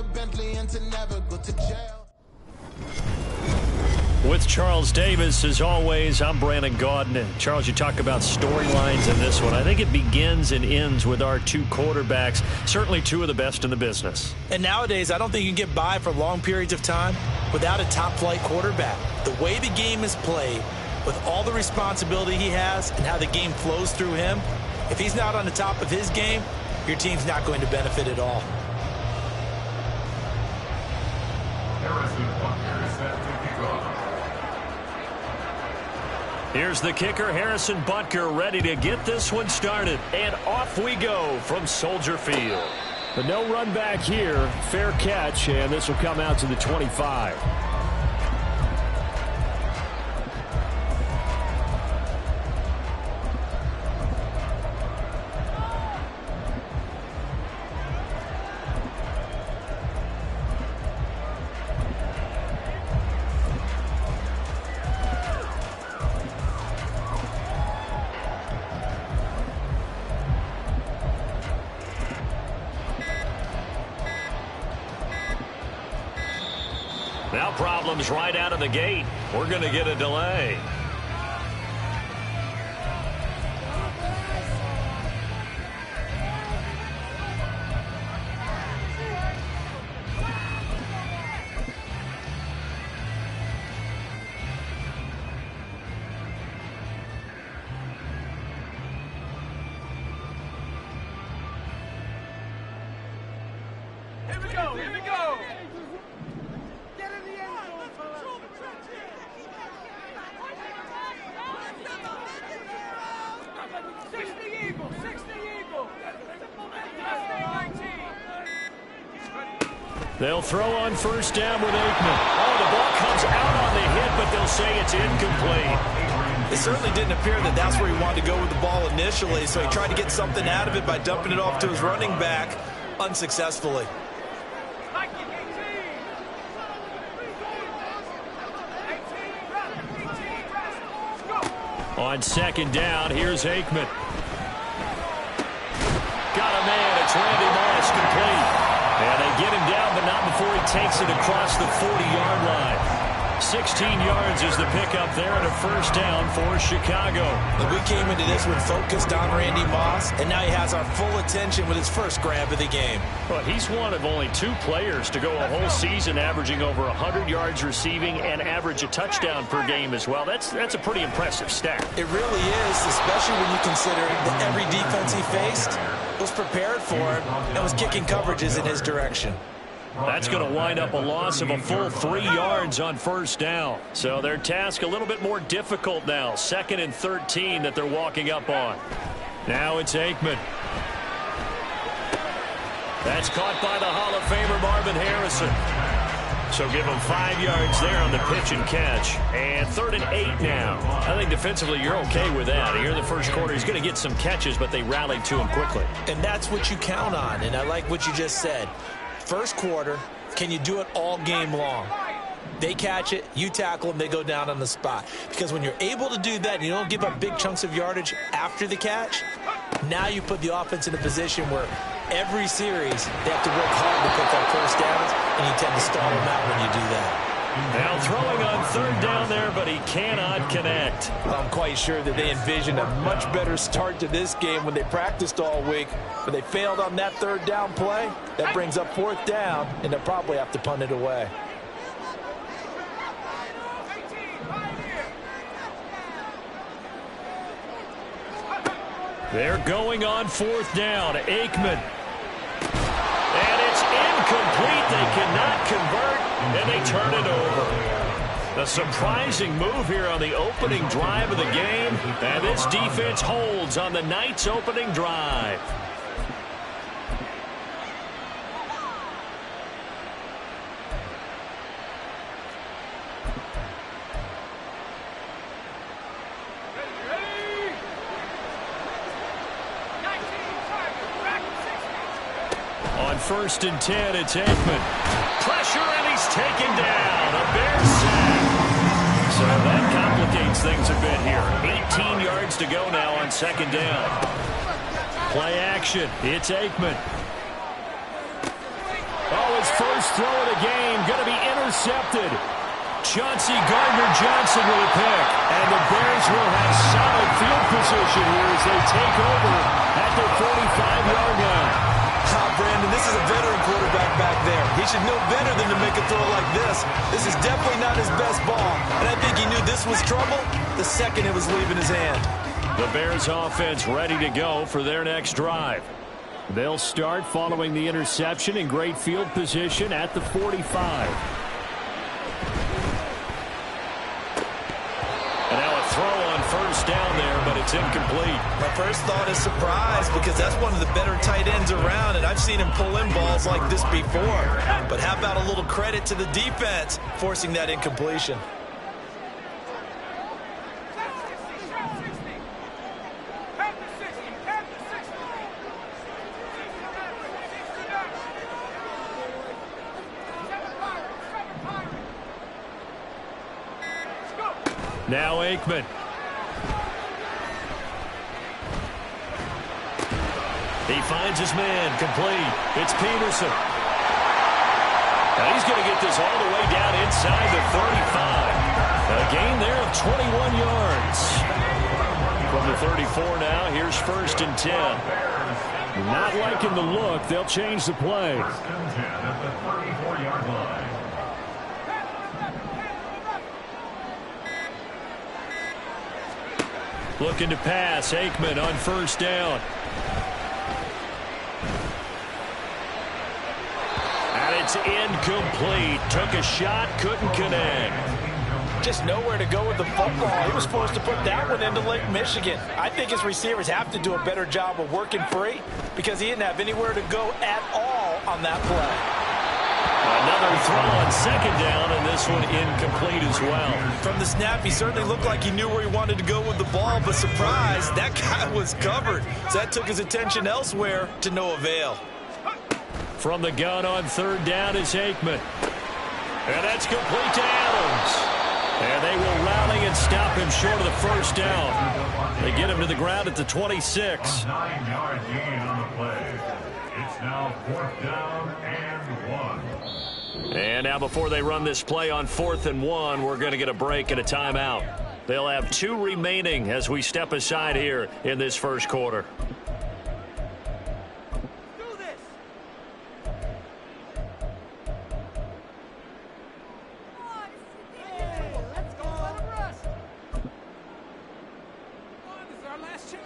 a Bentley and to never go to jail. With Charles Davis, as always, I'm Brandon Gaudin. Charles, you talk about storylines in this one. I think it begins and ends with our two quarterbacks, certainly two of the best in the business. And nowadays, I don't think you can get by for long periods of time without a top-flight quarterback. The way the game is played, with all the responsibility he has and how the game flows through him, if he's not on the top of his game, your team's not going to benefit at all. Here's the kicker, Harrison Butker, ready to get this one started. And off we go from Soldier Field. The no run back here, fair catch, and this will come out to the 25. Now problems right out of the gate. We're going to get a delay. Here we go, here we go. They'll throw on first down with Aikman. Oh, the ball comes out on the hit, but they'll say it's incomplete. It certainly didn't appear that that's where he wanted to go with the ball initially, so he tried to get something out of it by dumping it off to his running back unsuccessfully. On second down, here's Aikman. Got a man, it's Randy Moss, complete. And they get him down, but not before he takes it across the 40-yard line. 16 yards is the pickup there and a first down for Chicago. We came into this one focused on Randy Moss, and now he has our full attention with his first grab of the game. Well, he's one of only two players to go a whole season averaging over 100 yards receiving and average a touchdown per game as well. That's a pretty impressive stat. It really is, especially when you consider that every defense he faced was prepared for him and was kicking coverages in his direction. That's going to wind up a loss of a full 3 yards on first down. So their task a little bit more difficult now. 2nd and 13 that they're walking up on. Now it's Aikman. That's caught by the Hall of Famer Marvin Harrison. So give him 5 yards there on the pitch and catch. And 3rd and 8 now. I think defensively you're okay with that. Here in the first quarter he's going to get some catches, but they rallied to him quickly. And that's what you count on. And I like what you just said. First quarter, can you do it all game long? They catch it, you tackle them, they go down on the spot. Because when you're able to do that and you don't give up big chunks of yardage after the catch, now you put the offense in a position where every series they have to work hard to pick up first downs, and you tend to stall them out when you do that. Now throwing on 3rd down there, but he cannot connect. I'm quite sure that they envisioned a much better start to this game when they practiced all week, but they failed on that 3rd down play. That brings up 4th down, and they'll probably have to punt it away. They're going on 4th down. Aikman. And it's incomplete. They cannot convert, and they turn it over. A surprising move here on the opening drive of the game, and this defense holds on the night's opening drive. On 1st and 10, it's Aikman. Pressure, and he's taken down. A Bears sack. So that complicates things a bit here. 18 yards to go now on 2nd down. Play action. It's Aikman. Oh, his first throw of the game, going to be intercepted. Chauncey Gardner-Johnson with a pick. And the Bears will have solid field position here as they take over at their 45-yard line. Brandon, this is a veteran quarterback back there. He should know better than to make a throw like this. This is definitely not his best ball. And I think he knew this was trouble the second it was leaving his hand. The Bears offense ready to go for their next drive. They'll start following the interception in great field position at the 45. And now a throw on first down there, but it's incomplete. My first thought is surprise because that's one of the better tight ends around, and I've seen him pull in balls like this before. But how about a little credit to the defense forcing that incompletion? Now Aikman. He finds his man, complete. It's Peterson. Now he's going to get this all the way down inside the 35. A gain there of 21 yards. From the 34 now, here's 1st and 10. Not liking the look. They'll change the play. Looking to pass, Aikman on first down. And it's incomplete. Took a shot, couldn't connect. Just nowhere to go with the football. He was supposed to put that one into Lake Michigan. I think his receivers have to do a better job of working free because he didn't have anywhere to go at all on that play. Another throw on second down, and this one incomplete as well. From the snap, he certainly looked like he knew where he wanted to go with the ball, but surprise, that guy was covered. So that took his attention elsewhere to no avail. From the gun on third down is Aikman. And that's complete to Adams. And they will rally and stop him short of the first down. They get him to the ground at the 26. 9-yard gain on the play. It's now 4th down and 1. And now before they run this play on 4th and 1, we're going to get a break and a timeout. They'll have 2 remaining as we step aside here in this first quarter.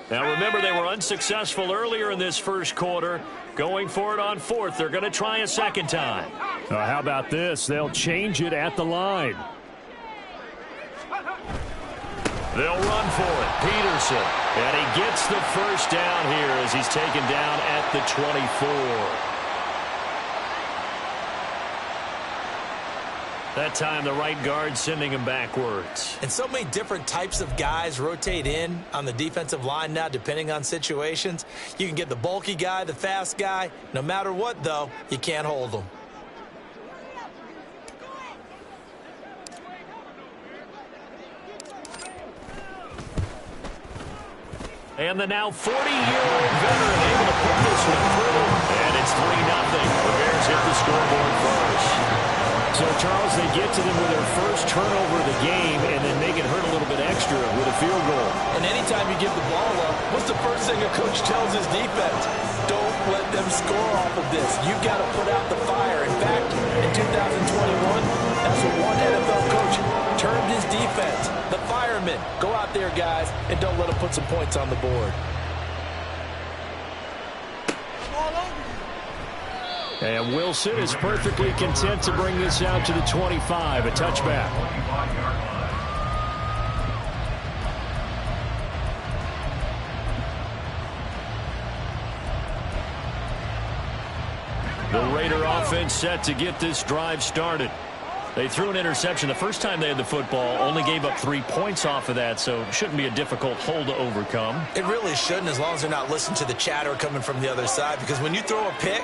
Now remember, they were unsuccessful earlier in this first quarter. Going for it on 4th. They're going to try a second time. How about this? They'll change it at the line. They'll run for it. Peterson. And he gets the first down here as he's taken down at the 24. That time, the right guard sending him backwards. And so many different types of guys rotate in on the defensive line now, depending on situations. You can get the bulky guy, the fast guy. No matter what, though, you can't hold them. And the now 40-year-old veteran able to put this one through. And it's 3-0. The Bears hit the scoreboard first. So, Charles, they get to them with their first turnover of the game and then make it hurt a little bit extra with a field goal. And anytime you give the ball up, what's the first thing a coach tells his defense? Don't let them score off of this. You've got to put out the fire. In fact, in 2021, that's what one NFL coach termed his defense. The firemen. Go out there, guys, and don't let them put some points on the board. And Wilson is perfectly content to bring this out to the 25, a touchback. The Raider offense set to get this drive started. They threw an interception the first time they had the football, only gave up 3 points off of that, so it shouldn't be a difficult hole to overcome. It really shouldn't, as long as they're not listening to the chatter coming from the other side, because when you throw a pick,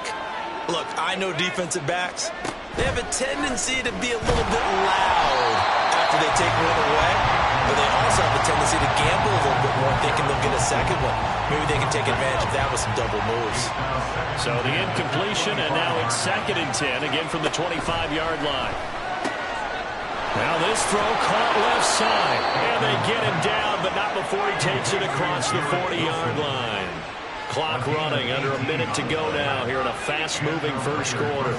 look, I know defensive backs, they have a tendency to be a little bit loud after they take one away. but they also have a tendency to gamble a little bit more, thinking they'll get a second one. Maybe they can take advantage of that with some double moves. So the incompletion, and now it's 2nd and 10, again from the 25-yard line. Now this throw caught left side, and they get him down, but not before he takes it across the 40-yard line. Clock running, under a minute to go now here in a fast-moving first quarter.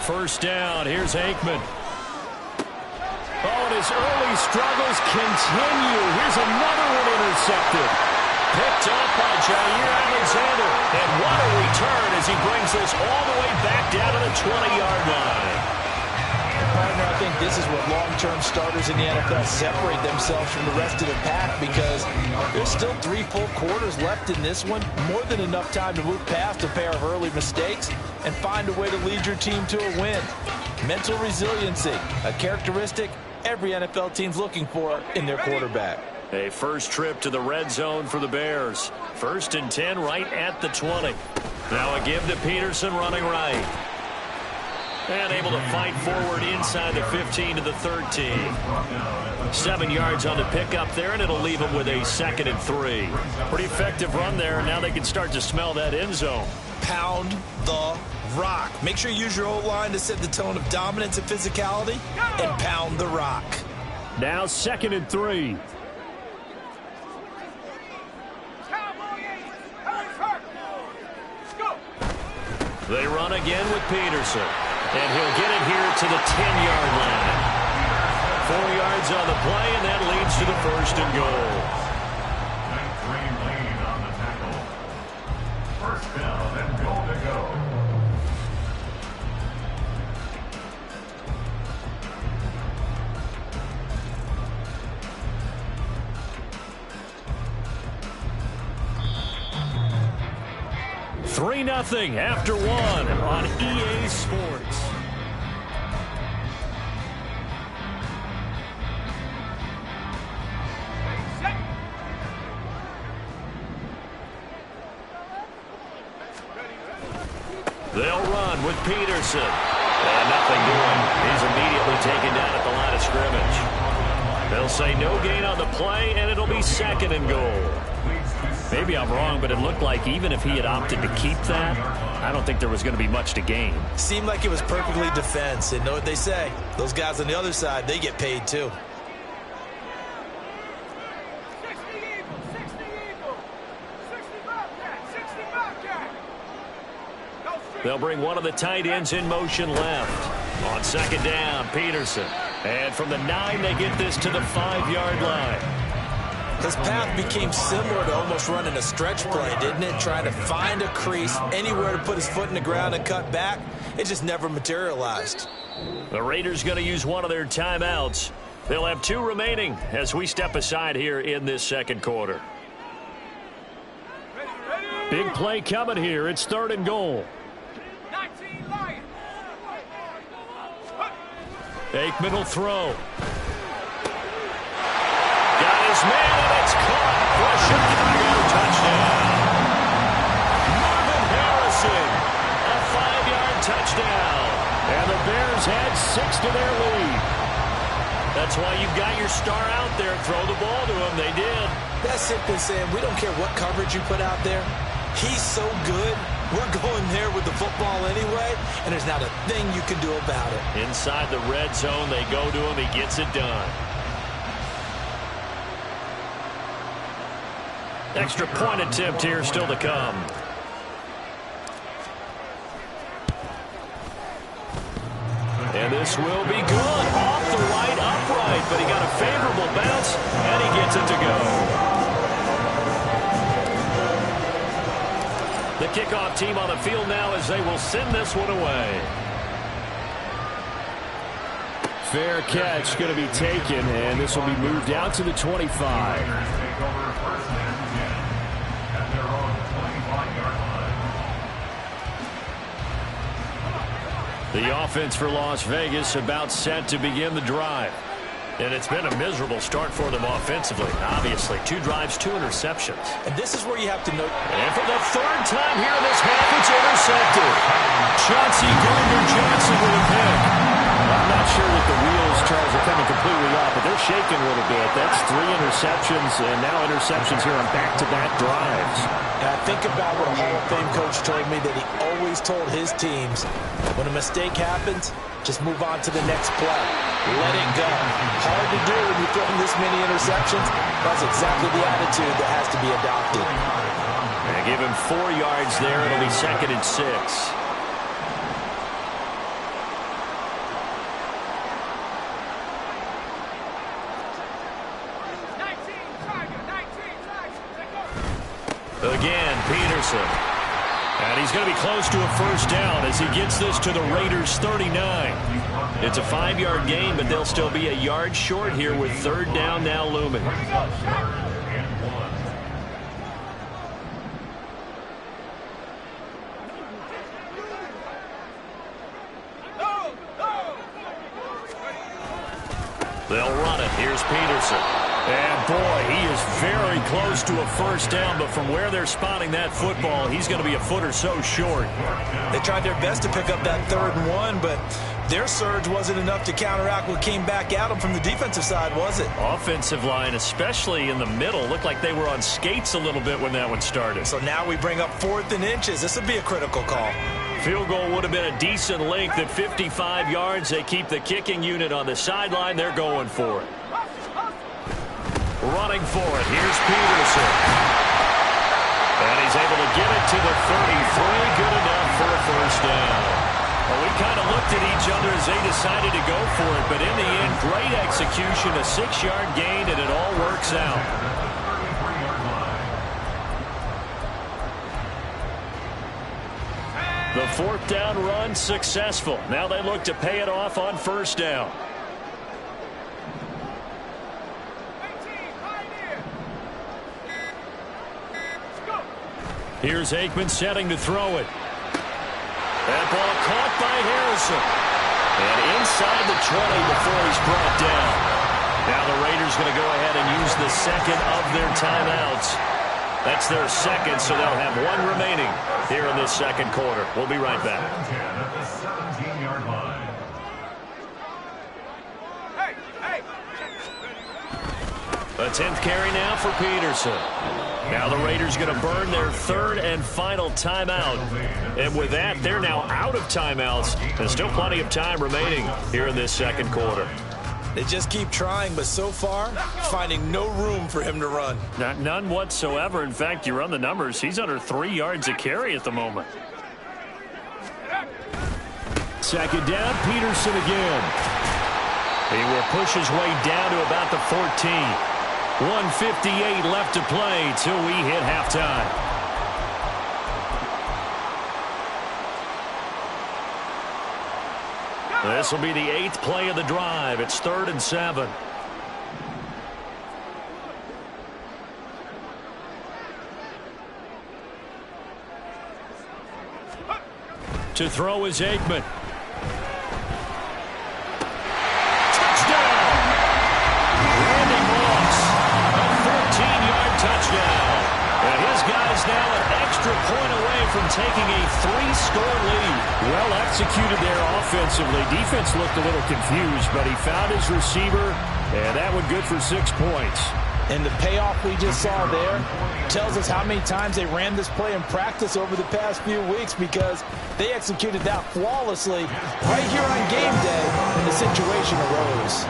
First down, here's Aikman. Oh, and his early struggles continue. Here's another one intercepted. Picked up by Jair Alexander. And what a return as he brings this all the way back down to the 20-yard line. Partner, I think this is what long-term starters in the NFL separate themselves from the rest of the pack, because there's still 3 full quarters left in this one. More than enough time to move past a pair of early mistakes and find a way to lead your team to a win. Mental resiliency, a characteristic every NFL team's looking for in their quarterback. A first trip to the red zone for the Bears. 1st and 10 right at the 20. Now a give to Peterson running right. And able to fight forward inside the 15 to the 13. 7 yards on the pickup there, and it'll leave them with a 2nd and 3. Pretty effective run there. Now they can start to smell that end zone. Pound the rock. Make sure you use your O-line to set the tone of dominance and physicality, and pound the rock. Now 2nd and 3. They run again with Peterson. And he'll get it here to the 10-yard line. 4 yards on the play, and that leads to the 1st and goal. Nice lead on the tackle. First down and goal to go. $3-0 after 1 on EA Sports. They'll run with Peterson. And nothing doing. He's immediately taken down at the line of scrimmage. They'll say no gain on the play, and it'll be 2nd and goal. Maybe I'm wrong, but it looked like even if he had opted to keep that, I don't think there was going to be much to gain. Seemed like it was perfectly defense. And know what they say? Those guys on the other side, they get paid too. 60 Eagle, 60 Eagle, 60 Bobcat, 60 Bobcat. They'll bring one of the tight ends in motion left. On 2nd down, Peterson. And from the 9, they get this to the 5-yard line. His path became similar to almost running a stretch play, didn't it? Trying to find a crease, anywhere to put his foot in the ground and cut back. It just never materialized. The Raiders going to use one of their timeouts. They'll have 2 remaining as we step aside here in this 2nd quarter. Big play coming here. It's 3rd and goal. 19 Lions. Aikman will throw. Got his man, and it's caught for a Chicago touchdown. Marvin Harrison, a 5-yard touchdown. And the Bears had 6 to their lead. That's why you've got your star out there. Throw the ball to him. They did. That's simply saying we don't care what coverage you put out there. He's so good. We're going there with the football anyway, and there's not a thing you can do about it. Inside the red zone, they go to him. He gets it done. Extra point attempt here still to come. And this will be good. Off the right upright, but he got a favorable bounce, and he gets it to go. The kickoff team on the field now as they will send this one away. Fair catch going to be taken, and this will be moved out to the 25. Take over 1st and 10 at their own 25-yard line. The offense for Las Vegas about set to begin the drive. And it's been a miserable start for them offensively, obviously. 2 drives, 2 interceptions. And this is where you have to note. And for the 3rd time here in this half, it's intercepted. Chauncey Gardner-Johnson with a pick. I'm not sure that the wheels, Charles, are coming completely off, but they're shaking a little bit. That's 3 interceptions, and now interceptions here on back-to-back drives. And I think about what a Hall of Fame coach told me, that he always told his teams, when a mistake happens, just move on to the next play. Let it go. Hard to do when you're throwing this many interceptions. That's exactly the attitude that has to be adopted. And give him 4 yards there. It'll be 2nd and 6. Again, Peterson. And he's going to be close to a 1st down as he gets this to the Raiders' 39. It's a 5-yard gain, but they'll still be a yard short here with 3rd down now looming. They'll run it. Here's Peterson. And, boy, he is very close to a 1st down, but from where they're spotting that football, he's going to be a foot or so short. They tried their best to pick up that 3rd and 1, but their surge wasn't enough to counteract what came back at them from the defensive side, was it? Offensive line, especially in the middle, looked like they were on skates a little bit when that one started. So now we bring up 4th and inches. This would be a critical call. Field goal would have been a decent length at 55 yards. They keep the kicking unit on the sideline. They're going for it. Running for it. Here's Peterson. And he's able to get it to the 33. Good enough for a 1st down. Well, we kind of looked at each other as they decided to go for it. But in the end, great execution, a 6-yard gain, and it all works out. The 4th down run successful. Now they look to pay it off on 1st down. Here's Aikman setting to throw it. That ball caught by Harrison. And inside the 20 before he's brought down. Now the Raiders going to go ahead and use the 2nd of their timeouts. That's their 2nd, so they'll have 1 remaining here in this 2nd quarter. We'll be right back. At the 17-yard line. A 10th carry now for Peterson. Now the Raiders going to burn their 3rd and final timeout. And with that, they're now out of timeouts. There's still plenty of time remaining here in this 2nd quarter. They just keep trying, but so far, finding no room for him to run. None whatsoever. In fact, you run the numbers, he's under 3 yards a carry at the moment. 2nd down, Peterson again. He will push his way down to about the 14. 1:58 left to play till we hit halftime. This will be the 8th play of the drive. It's 3rd and 7. To throw is Aikman. Touchdown. And his guys now an extra point away from taking a 3-score lead. Well executed there offensively. Defense looked a little confused, but he found his receiver, and that one good for 6 points. And the payoff we just saw there tells us how many times they ran this play in practice over the past few weeks, because they executed that flawlessly right here on game day when the situation arose.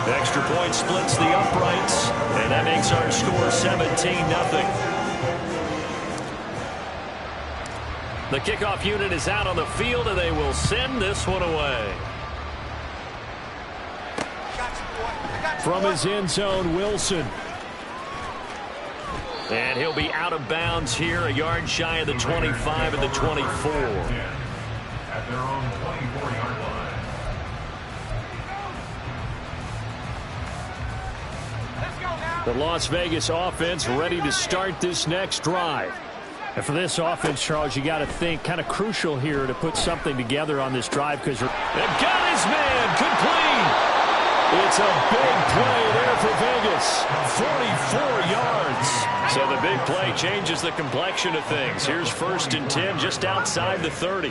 Extra point splits the uprights, and that makes our score 17-0. The kickoff unit is out on the field, and they will send this one away. From his end zone, Wilson. And he'll be out of bounds here, a yard shy of the 25 and the 24. At their own 24-yard line. The Las Vegas offense ready to start this next drive. And for this offense, Charles, you got to think kind of crucial here to put something together on this drive, because they've got his man complete. It's That's a big play there for Vegas. 44 yards. So the big play changes the complexion of things. Here's 1st and 10 just outside the 30.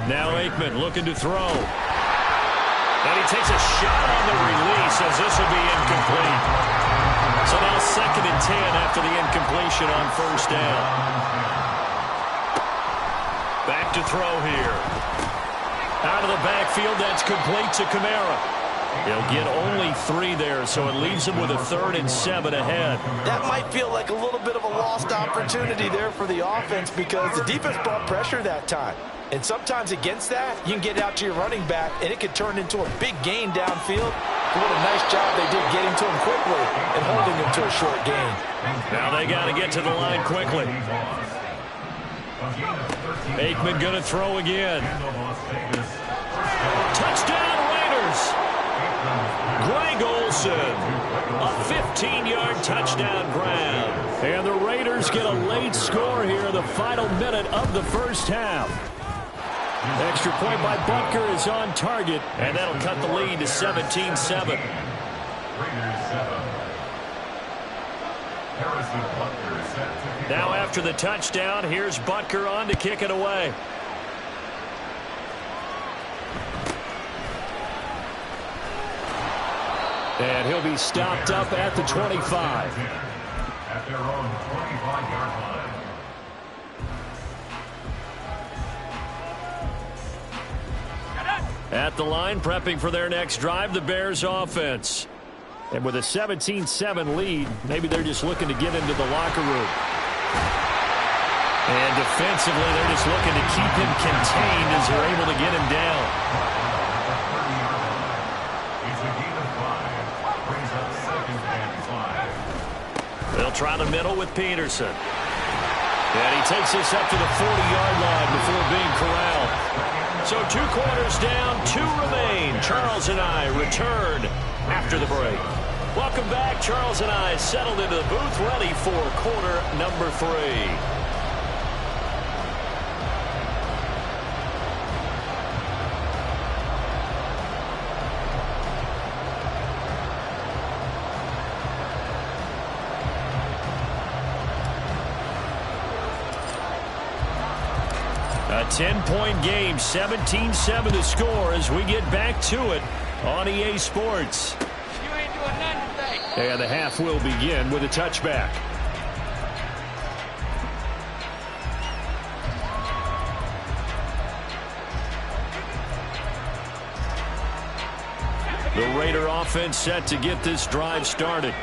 Now Aikman looking to throw. And he takes a shot on the release as this will be incomplete. So now 2nd and 10 after the incompletion on 1st down. Back to throw here. Out of the backfield, that's complete to Kamara. He'll get only 3 there, so it leaves him with a 3rd and 7 ahead. That might feel like a little bit of a lost opportunity there for the offense because the defense brought pressure that time. And sometimes against that, you can get out to your running back, and it could turn into a big gain downfield. But what a nice job they did getting to him quickly and holding him to a short gain. Now they got to get to the line quickly. Aikman going to throw again. Touchdown, Raiders! Greg Olsen, a 15-yard touchdown grab. And the Raiders get a late score here in the final minute of the 1st half. Extra point by Butker is on target, and that'll cut the lead to 17-7. Now after the touchdown, here's Butker on to kick it away. And he'll be stopped up at the 25. At their own 25-yard line. At the line, prepping for their next drive, the Bears offense. And with a 17-7 lead, maybe they're just looking to get into the locker room. And defensively, they're just looking to keep him contained as they're able to get him down. It's a gain of 5. Brings up 2nd and 5. They'll try the middle with Peterson. And he takes this up to the 40-yard line before being corralled. So 2 quarters down, 2 remain. Charles and I return after the break. Welcome back. Charles and I settled into the booth, ready for quarter number 3. A 10-point game, 17-7 to score as we get back to it on EA Sports. You ain't doing nothing today. And the half will begin with a touchback. The Raider offense set to get this drive started.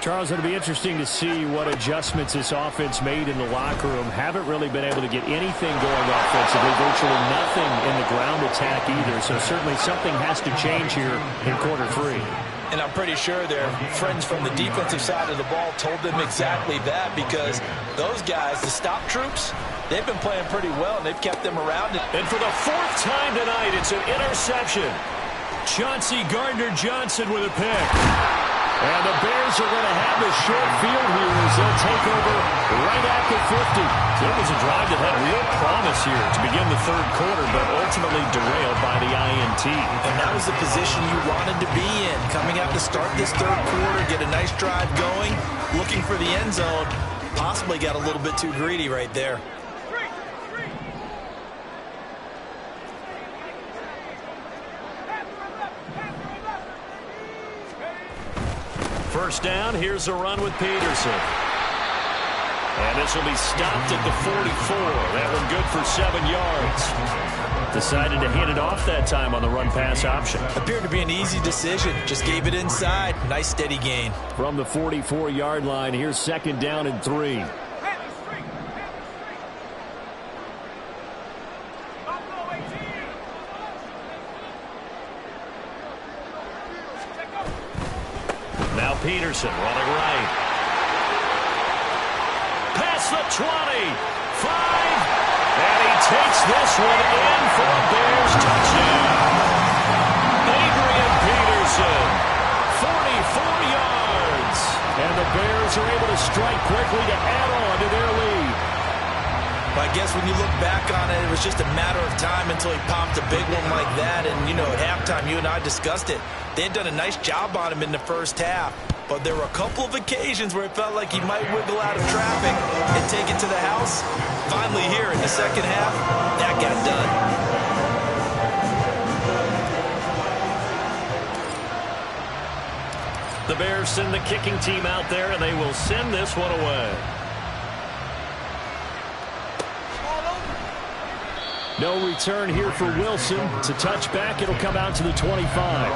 Charles, it'll be interesting to see what adjustments this offense made in the locker room. Haven't really been able to get anything going offensively, virtually nothing in the ground attack either. So certainly something has to change here in quarter 3. And I'm pretty sure their friends from the defensive side of the ball told them exactly that because those guys, the stop troops, they've been playing pretty well, and they've kept them around. And for the 4th time tonight, it's an interception. Chauncey Gardner-Johnson with a pick. And the Bears are going to have a short field here as they'll take over right at the 50. It was a drive that had real promise here to begin the 3rd quarter, but ultimately derailed by the INT. And that was the position you wanted to be in. Coming out to start this 3rd quarter, get a nice drive going, looking for the end zone. Possibly got a little bit too greedy right there. First down, here's a run with Peterson. And this will be stopped at the 44. That one good for 7 yards. Decided to hand it off that time on the run-pass option. Appeared to be an easy decision. Just gave it inside. Nice steady gain. From the 44-yard line, here's 2nd down and 3. Now Peterson running right. Past the 20. 5. And he takes this one in for a Bears touchdown. Adrian Peterson, 44 yards. And the Bears are able to strike quickly to add on to their lead. But I guess when you look back on it, it was just a matter of time until he popped a big one like that. And, you know, at halftime, you and I discussed it. They had done a nice job on him in the first half. But there were a couple of occasions where it felt like he might wiggle out of traffic and take it to the house. Finally here in the second half, that got done. The Bears send the kicking team out there, and they will send this one away. No return here for Wilson. It's a touchback. It'll come out to the 25.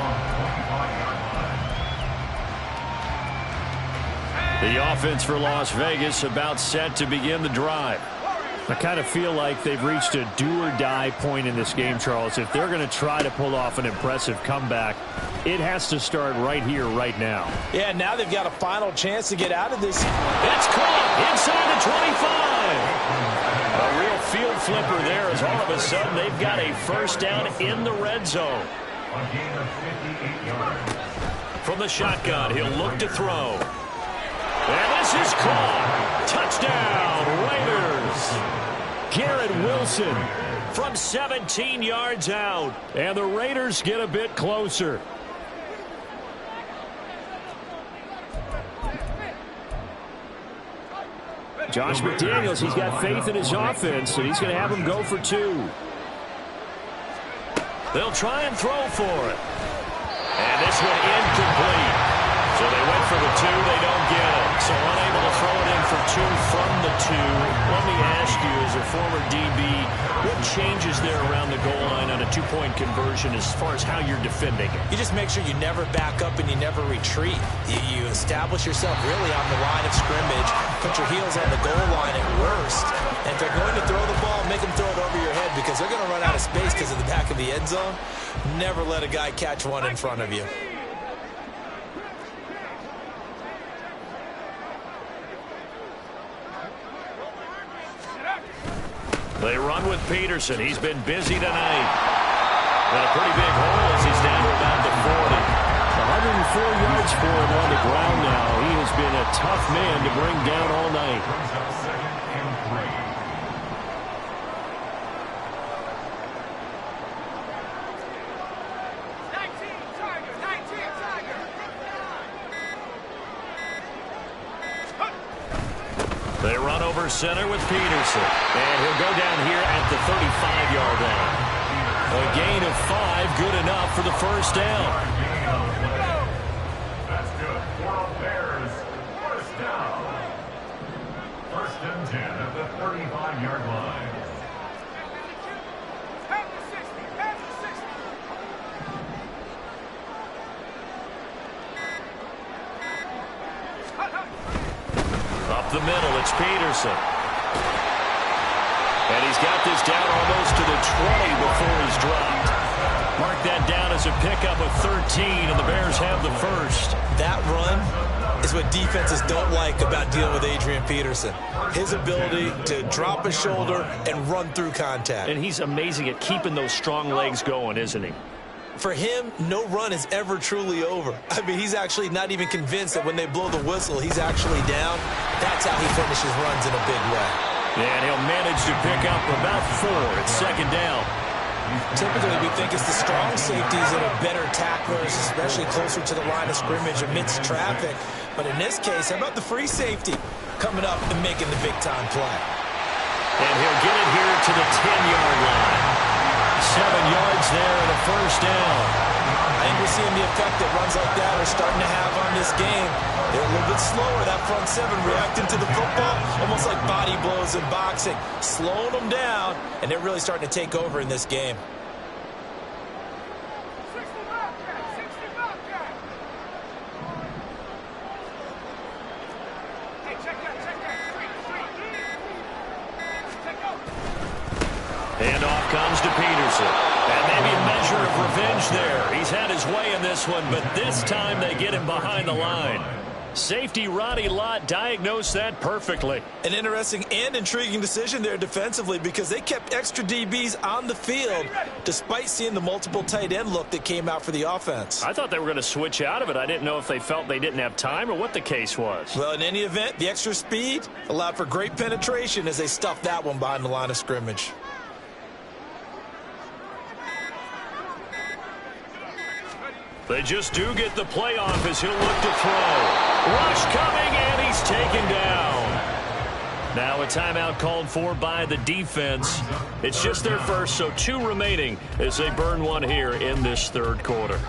The offense for Las Vegas about set to begin the drive. I kind of feel like they've reached a do-or-die point in this game, Charles. If they're going to try to pull off an impressive comeback, it has to start right here, right now. Yeah, now they've got a final chance to get out of this. It's caught inside the 25. A real field flipper there as all of a sudden they've got a first down in the red zone. A gain of 58 yards. From the shotgun, he'll look to throw. And this is caught. Touchdown, Raiders. Garrett Wilson From 17 yards out. and the Raiders get a bit closer. Josh McDaniels, he's got faith in his offense, and he's going to have him go for 2. They'll try and throw for it. And this one incomplete. So they went for the 2. They don't get it. So unable to throw it in for 2 from the 2. Let me ask you, as a former DB, what changes there around the goal line on a 2-point conversion as far as how you're defending it? You just make sure you never back up and you never retreat. You establish yourself really on the line of scrimmage, put your heels on the goal line at worst. And if they're going to throw the ball, make them throw it over your head because they're going to run out of space because of the back of the end zone. Never let a guy catch one in front of you. They run with Peterson. He's been busy tonight. And a pretty big hole as he's down to about the 40. 104 yards for him on the ground now. He has been a tough man to bring down all night. Brings up 2nd and 3. They run over center with Peterson. And he'll go down here at the 35-yard line. A gain of 5, good enough for the first down. That's good for the Bears. First down. 1st and 10 at the 35-yard line. Up the middle, it's Peterson. And he's got this down almost to the 20 before he's dropped. Mark that down as a pickup of 13, and the Bears have the first. That run is what defenses don't like about dealing with Adrian Peterson. His ability to drop a shoulder and run through contact. And he's amazing at keeping those strong legs going, isn't he? For him, no run is ever truly over. I mean, he's actually not even convinced that when they blow the whistle, he's actually down. That's how he finishes runs in a big way. And he'll manage to pick up about 4 at 2nd down. Typically, we think it's the strong safeties that are better tacklers, especially closer to the line of scrimmage amidst traffic. But in this case, how about the free safety coming up and making the big-time play? And he'll get it here to the 10-yard line. 7 yards there and a first down. I think we're seeing the effect that runs like that are starting to have on this game. They're a little bit slower, that front 7, reacting to the football, almost like body blows in boxing, slowing them down, and they're really starting to take over in this game. Handoff comes to Peterson. And maybe a measure of revenge there. He's had his way in this one, but this time they get him behind the line. Safety Ronnie Lott diagnosed that perfectly. An interesting and intriguing decision there defensively because they kept extra DBs on the field despite seeing the multiple tight end look that came out for the offense. I thought they were going to switch out of it. I didn't know if they felt they didn't have time or what the case was. Well, in any event, the extra speed allowed for great penetration as they stuffed that one behind the line of scrimmage. They just do get the play off as he'll look to throw. Rush coming, and he's taken down. Now a timeout called for by the defense. It's just their first, so 2 remaining as they burn one here in this third quarter.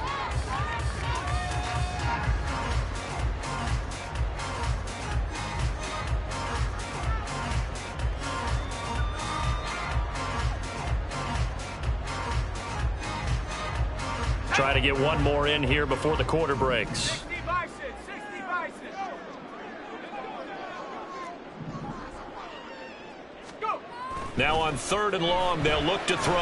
Try to get one more in here before the quarter breaks. Now on 3rd and long, they'll look to throw.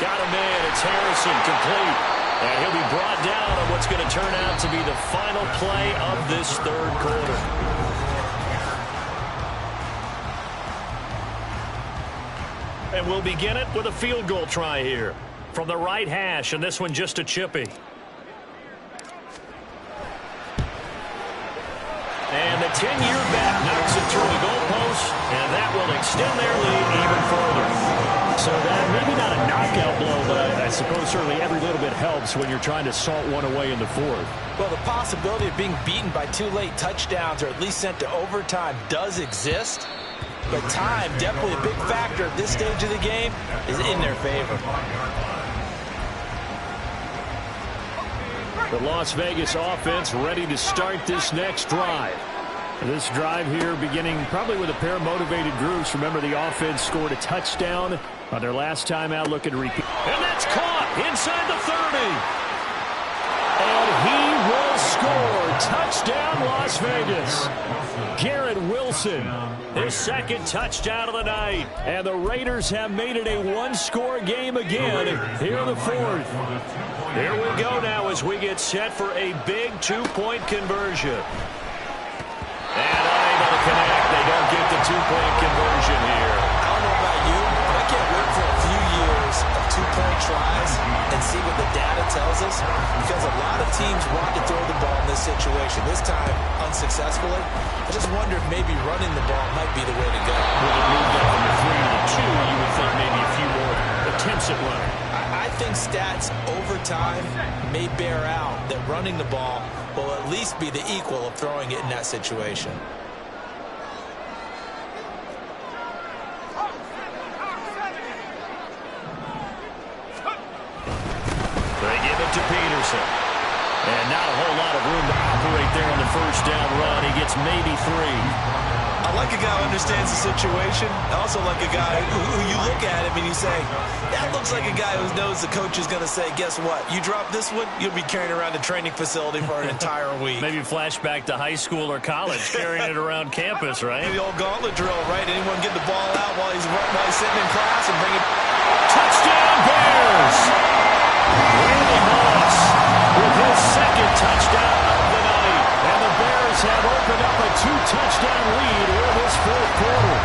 Got a man. It's Harrison, complete. And he'll be brought down on what's going to turn out to be the final play of this third quarter. And we'll begin it with a field goal try here from the right hash, and this one just a chippy. And the 10-year back knocks it through the goalpost, and that will extend their lead even further. So that maybe not a knockout blow, but I suppose certainly every little bit helps when you're trying to salt one away in the 4th. Well, the possibility of being beaten by 2 late touchdowns or at least sent to overtime does exist. But time, definitely a big factor at this stage of the game, is in their favor. The Las Vegas offense ready to start this next drive. This drive here beginning probably with a pair of motivated groups. Remember, the offense scored a touchdown on their last time out, looking to repeat. And that's caught inside the 30. And he will score. Touchdown, Las Vegas. Garrett Wilson, His 2nd touchdown of the night. and the Raiders have made it a 1-score game again here in the 4th. Here we go now as we get set for a big 2-point conversion. And unable to connect. They don't get the 2-point conversion here. I don't know about you, but I can't wait for a few years of 2-point tries and see what the data tells us, because a lot of teams want to throw the ball in this situation. This time, unsuccessfully. I just wonder if maybe running the ball might be the way to go. With it moved up from the 3 to the 2, you would think maybe a few more attempts at running. I think stats over time may bear out that running the ball will at least be the equal of throwing it in that situation. They give it to Peterson. And not a whole lot of room to operate there on the first down run. He gets maybe 3. I like a guy who understands the situation. I also like a guy who you look at him and you say, that looks like a guy who knows the coach is going to say, guess what? You drop this one, you'll be carrying around a training facility for an entire week. Maybe flashback to high school or college, carrying it around campus, right? The old gauntlet drill, right? Anyone get the ball out while he's sitting in class and bring it. Touchdown, Bears! Randy Moss with his 2nd touchdown of the night. And the Bears have opened up a 2-touchdown lead in this 4th quarter.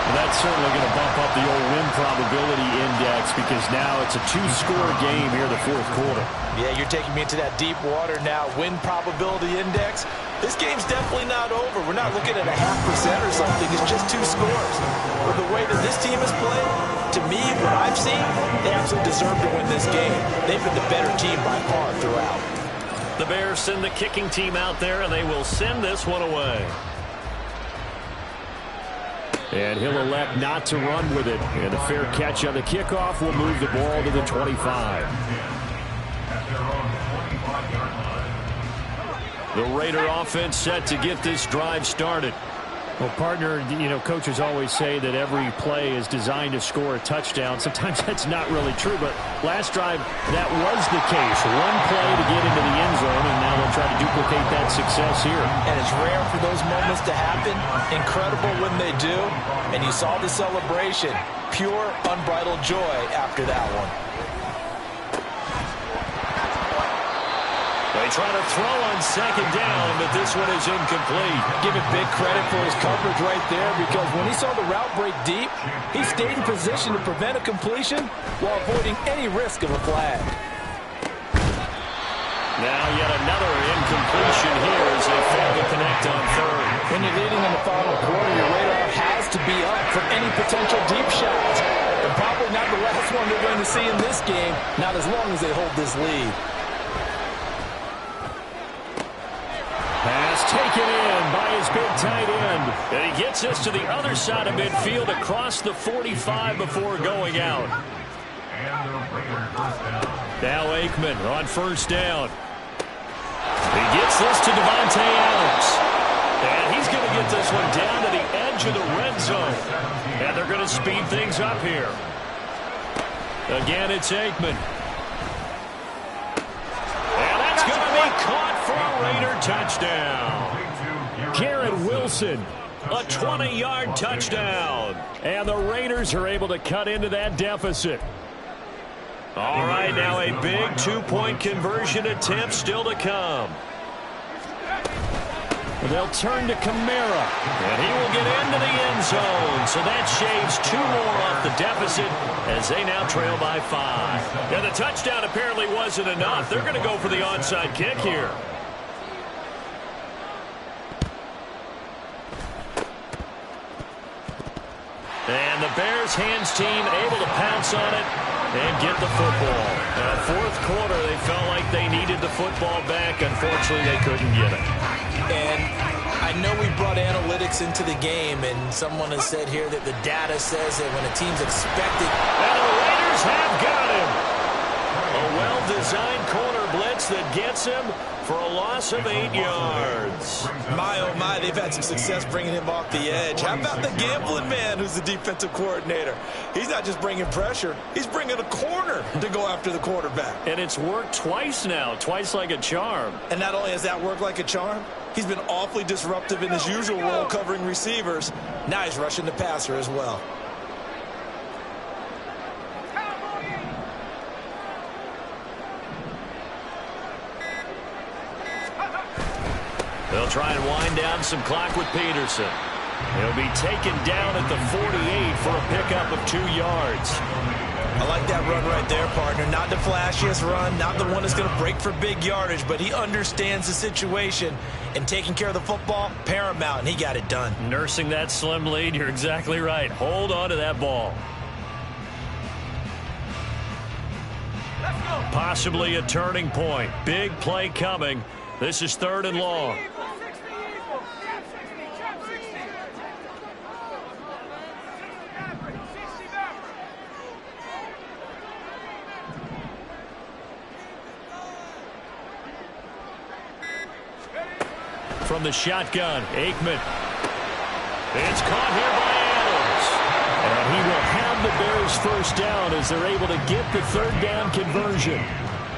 And that's certainly going to bump up the old win probability index, because now it's a 2-score game here in the 4th quarter. Yeah, you're taking me into that deep water now. Win probability index. This game's definitely not over. We're not looking at a 0.5% or something. It's just 2 scores. With the way that this team has played, to me, what I've seen, they absolutely deserve to win this game. They've been the better team by far throughout. The Bears send the kicking team out there, and they will send this one away. And he'll elect not to run with it. And a fair catch on the kickoff will move the ball to the 25. The Raider offense set to get this drive started. Well, partner, you know, coaches always say that every play is designed to score a touchdown. Sometimes that's not really true, but last drive, that was the case. One play to get into the end zone, and now they'll try to duplicate that success here. And it's rare for those moments to happen. Incredible when they do. And you saw the celebration. Pure, unbridled joy after that one. They They'll try to throw on second down, but this one is incomplete. Give it big credit for his coverage right there, because when he saw the route break deep, he stayed in position to prevent a completion while avoiding any risk of a flag. Now yet another incompletion here as they fail to connect on third. When you're leading in the final quarter, your radar has to be up for any potential deep shots. And probably not the last one they're going to see in this game, not as long as they hold this lead. Pass taken in by his big tight end. And he gets us to the other side of midfield across the 45 before going out. Now Aikman on first down. He gets this to Devontae Adams. And he's going to get this one down to the edge of the red zone. And they're going to speed things up here. Again, it's Aikman. And that's going to be caught for a Raider touchdown. Garrett Wilson, a 20-yard touchdown. And the Raiders are able to cut into that deficit. All right, now a big two-point conversion attempt still to come. They'll turn to Kamara, and he will get into the end zone. So that shaves 2 more off the deficit as they now trail by 5. And the touchdown apparently wasn't enough. They're going to go for the onside kick here. And the Bears hands team able to pounce on it and get the football. Fourth quarter, they felt like they needed the football back. Unfortunately, they couldn't get it. And I know we brought analytics into the game, and someone has said here that the data says that when a team's expected... And the Raiders have got him. A well-designed corner blitz that gets him for a loss of 8 yards. My, oh my, they've had some success bringing him off the edge. How about the gambling man who's the defensive coordinator? He's not just bringing pressure, he's bringing a corner to go after the quarterback. And it's worked twice now, twice like a charm. And not only has that worked like a charm, he's been awfully disruptive in his usual role covering receivers. Now he's rushing the passer as well. They'll try and wind down some clock with Peterson. He'll be taken down at the 48 for a pickup of 2 yards. I like that run right there, partner. Not the flashiest run, not the one that's going to break for big yardage, but he understands the situation, and taking care of the football, paramount, and he got it done. Nursing that slim lead, you're exactly right. Hold on to that ball. Possibly a turning point. Big play coming. This is 3rd and long. From the shotgun, Aikman. It's caught here by Adams. And he will have the Bears first down as they're able to get the 3rd down conversion.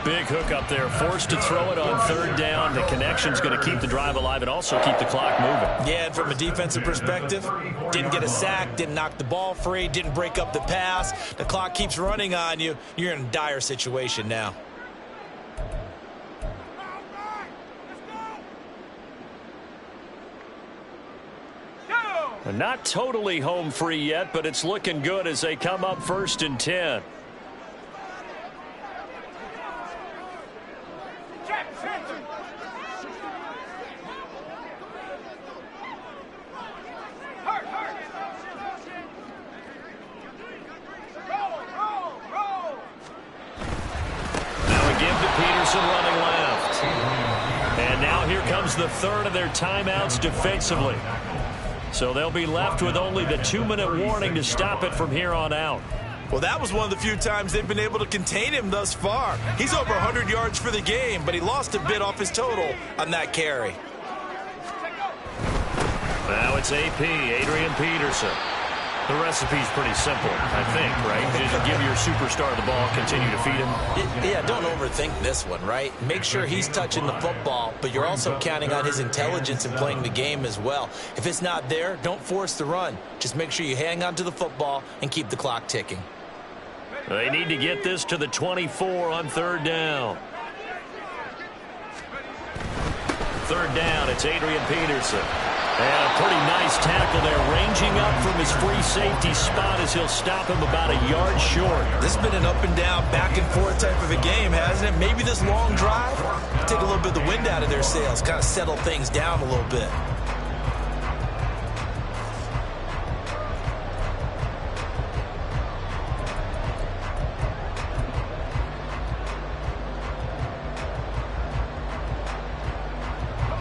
Big hook up there, forced to throw it on 3rd down. The connection's going to keep the drive alive and also keep the clock moving. Yeah, and from a defensive perspective, didn't get a sack, didn't knock the ball free, didn't break up the pass. The clock keeps running on you. You're in a dire situation now. Not totally home free yet, but it's looking good as they come up 1st and 10. Running left. And now here comes the 3rd of their timeouts defensively. So they'll be left with only the 2-minute warning to stop it from here on out. Well, that was one of the few times they've been able to contain him thus far. He's over 100 yards for the game, but he lost a bit off his total on that carry. Now it's AP, Adrian Peterson. The recipe's pretty simple, I think, right? Just give your superstar the ball, continue to feed him. Yeah, don't overthink this one, right? Make sure he's touching the football, but you're also counting on his intelligence in playing the game as well. If it's not there, don't force the run. Just make sure you hang on to the football and keep the clock ticking. They need to get this to the 24 on 3rd down. third down. It's Adrian Peterson. And a pretty nice tackle there, ranging up from his free safety spot as he'll stop him about a yard short. This has been an up and down, back and forth type of a game, hasn't it? Maybe this long drive, take a little bit of the wind out of their sails, kind of settle things down a little bit.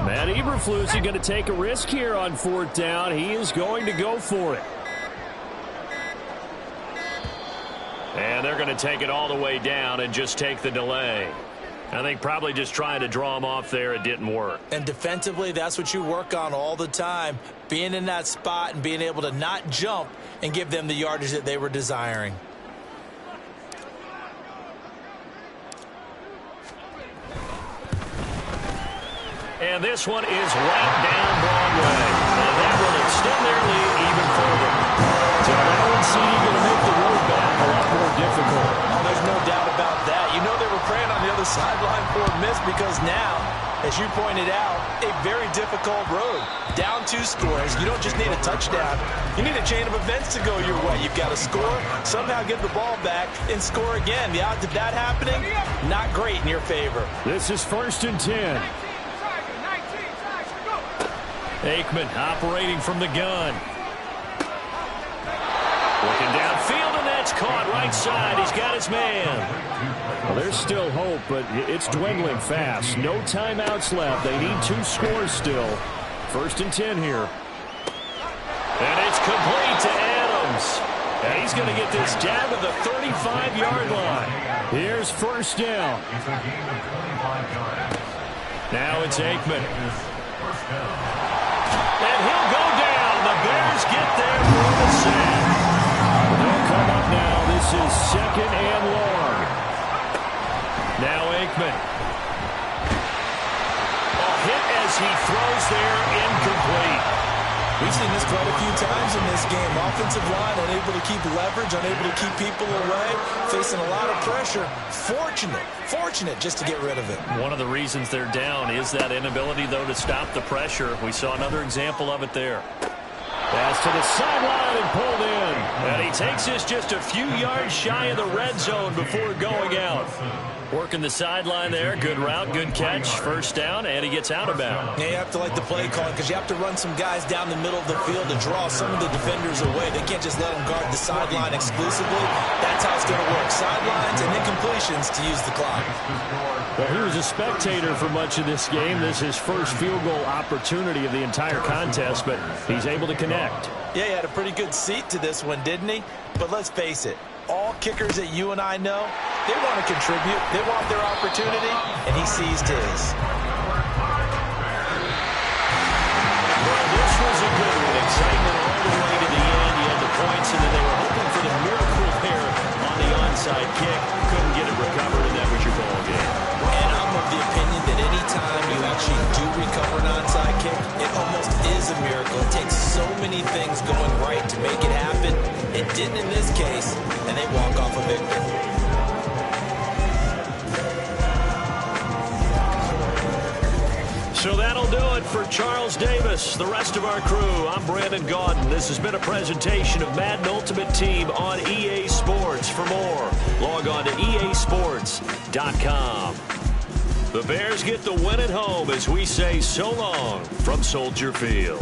Matt Eberflus is going to take a risk here on fourth down. He is going to go for it. And they're going to take it all the way down and just take the delay. I think probably just trying to draw him off there. It didn't work. And defensively, that's what you work on all the time. Being in that spot and being able to not jump and give them the yardage that they were desiring. And this one is right down Broadway. And that will extend their lead even further. So that one seeing going to make the road back a lot more difficult. Oh, there's no doubt about that. You know they were praying on the other sideline for a miss because now, as you pointed out, a very difficult road. Down 2 scores. You don't just need a touchdown. You need a chain of events to go your way. You've got to score, somehow get the ball back, and score again. The odds of that happening, not great in your favor. This is 1st and 10. Aikman operating from the gun. Looking downfield, and that's caught right side. He's got his man. Well, there's still hope, but it's dwindling fast. No timeouts left. They need 2 scores still. 1st and 10 here. And it's complete to Adams. And he's going to get this down to the 35-yard line. Here's 1st down. Now it's Aikman. And he'll go down. The Bears get there for the sack. They'll come up now. This is 2nd and long. Now Aikman. A hit as he throws there, incomplete. We've seen this quite a few times in this game. Offensive line unable to keep leverage, unable to keep people away, facing a lot of pressure. Fortunate just to get rid of it. One of the reasons they're down is that inability, though, to stop the pressure. We saw another example of it there. Pass to the sideline and pulled in. And he takes this just a few yards shy of the red zone before going out. Working the sideline there. Good route, good catch. 1st down, and he gets out of bounds. Yeah, you have to like the play calling because you have to run some guys down the middle of the field to draw some of the defenders away. They can't just let them guard the sideline exclusively. That's how it's going to work. Sidelines and incompletions to use the clock. Well, he was a spectator for much of this game. This is his first field goal opportunity of the entire contest, but he's able to connect. Yeah, he had a pretty good seat to this one, didn't he? But let's face it, all kickers that you and I know, they want to contribute. They want their opportunity, and he seized his. Well, this was a good one. Excitement all the way to the end. You had the points, and then they were hoping for the miracle there on the onside kick. Couldn't get it recovered, and that was your ball game. And I'm of the opinion that any time you actually do recover an onside kick, it almost is a miracle. It takes so many things going right to make it happen. It didn't in this case, and they walk off a victor. So that'll do it for Charles Davis, the rest of our crew. I'm Brandon Gaudin. This has been a presentation of Madden Ultimate Team on EA Sports. For more, log on to easports.com. The Bears get the win at home as we say so long from Soldier Field.